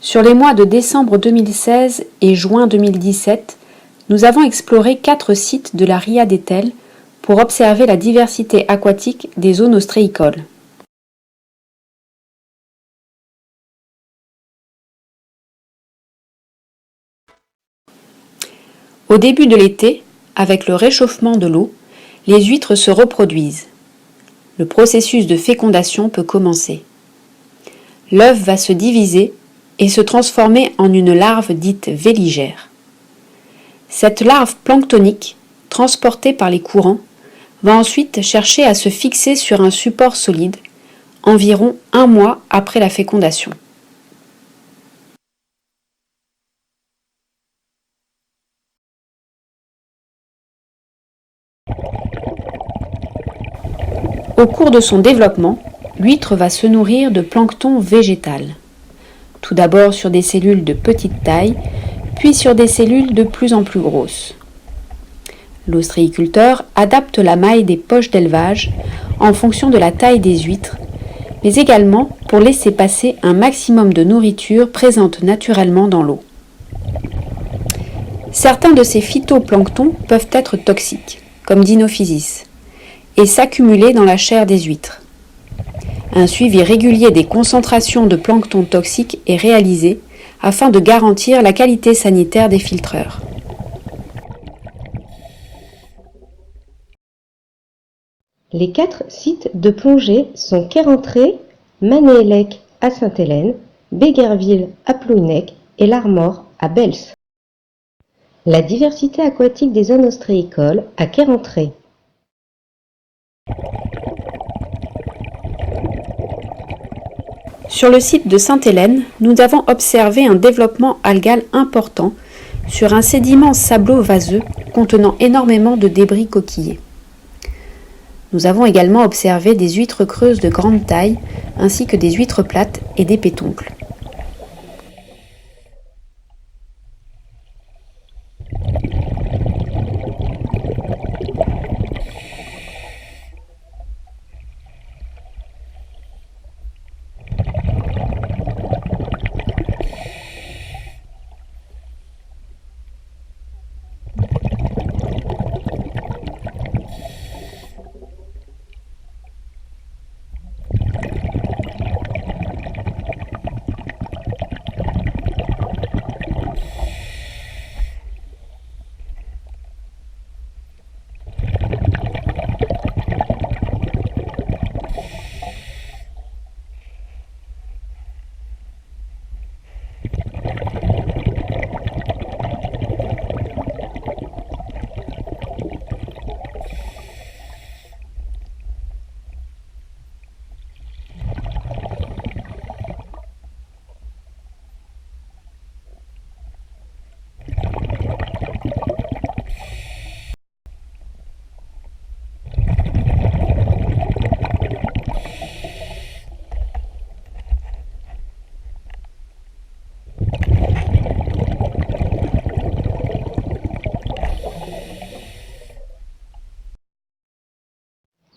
Sur les mois de décembre 2016 et juin 2017, nous avons exploré 4 sites de la Ria d'Etel pour observer la diversité aquatique des zones ostréicoles. Au début de l'été, avec le réchauffement de l'eau, les huîtres se reproduisent. Le processus de fécondation peut commencer. L'œuf va se diviser et se transformer en une larve dite véligère. Cette larve planctonique, transportée par les courants, va ensuite chercher à se fixer sur un support solide, environ 1 mois après la fécondation. Au cours de son développement, l'huître va se nourrir de plancton végétal. Tout d'abord sur des cellules de petite taille, puis sur des cellules de plus en plus grosses. L'ostréiculteur adapte la maille des poches d'élevage en fonction de la taille des huîtres, mais également pour laisser passer un maximum de nourriture présente naturellement dans l'eau. Certains de ces phytoplanctons peuvent être toxiques, comme Dinophysis, et s'accumuler dans la chair des huîtres. Un suivi régulier des concentrations de plancton toxiques est réalisé afin de garantir la qualité sanitaire des filtreurs. Les 4 sites de plongée sont Kérentré, Manéhellec à Sainte-Hélène, Béguerville à Plouhinec et l'Armor à Bels. La diversité aquatique des zones ostréicoles à Kérentré. Sur le site de Sainte-Hélène, nous avons observé un développement algal important sur un sédiment sablo-vaseux contenant énormément de débris coquillés. Nous avons également observé des huîtres creuses de grande taille ainsi que des huîtres plates et des pétoncles.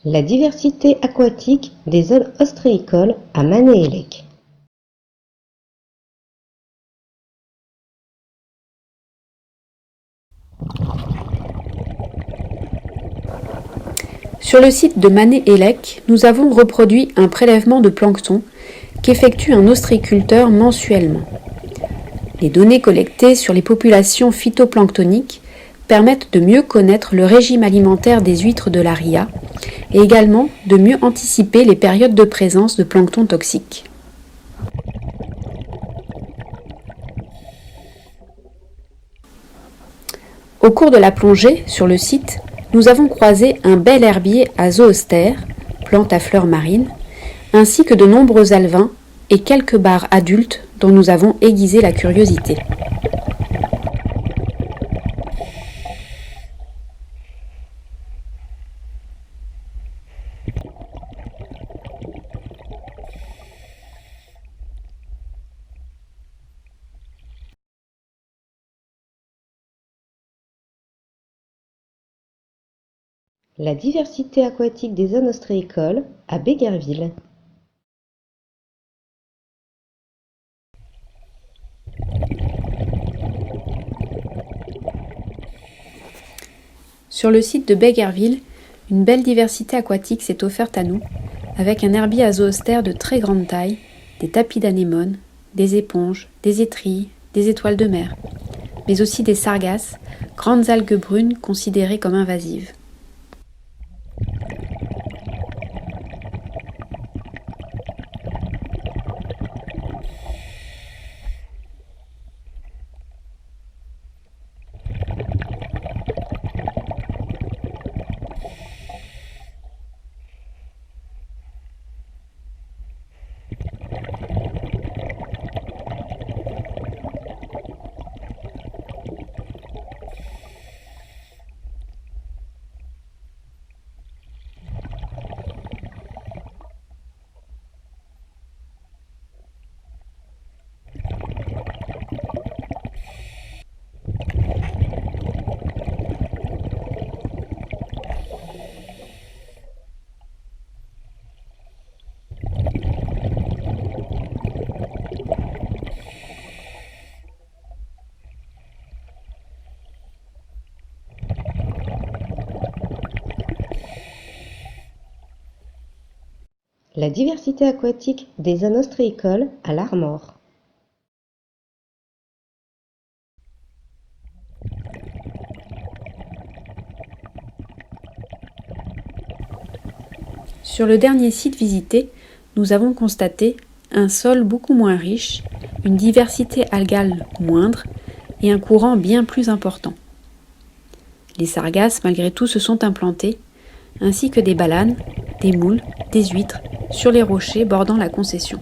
La diversité aquatique des zones ostréicoles à Manéhellec. Sur le site de Manéhellec, nous avons reproduit un prélèvement de plancton qu'effectue un ostréiculteur mensuellement. Les données collectées sur les populations phytoplanctoniques permettent de mieux connaître le régime alimentaire des huîtres de la Ria et également de mieux anticiper les périodes de présence de plancton toxique. Au cours de la plongée sur le site, nous avons croisé un bel herbier à zoostère, plante à fleurs marines, ainsi que de nombreux alevins et quelques bars adultes dont nous avons aiguisé la curiosité. La diversité aquatique des zones ostréicoles à Béguerville. Sur le site de Bégherville, une belle diversité aquatique s'est offerte à nous, avec un herbier à zoostère de très grande taille, des tapis d'anémones, des éponges, des étrilles, des étoiles de mer, mais aussi des sargasses, grandes algues brunes considérées comme invasives. La diversité aquatique des anostréicoles à l'Armor. Sur le dernier site visité, nous avons constaté un sol beaucoup moins riche, une diversité algale moindre et un courant bien plus important. Les sargasses, malgré tout, se sont implantés, ainsi que des balanes, des moules, des huîtres, sur les rochers bordant la concession.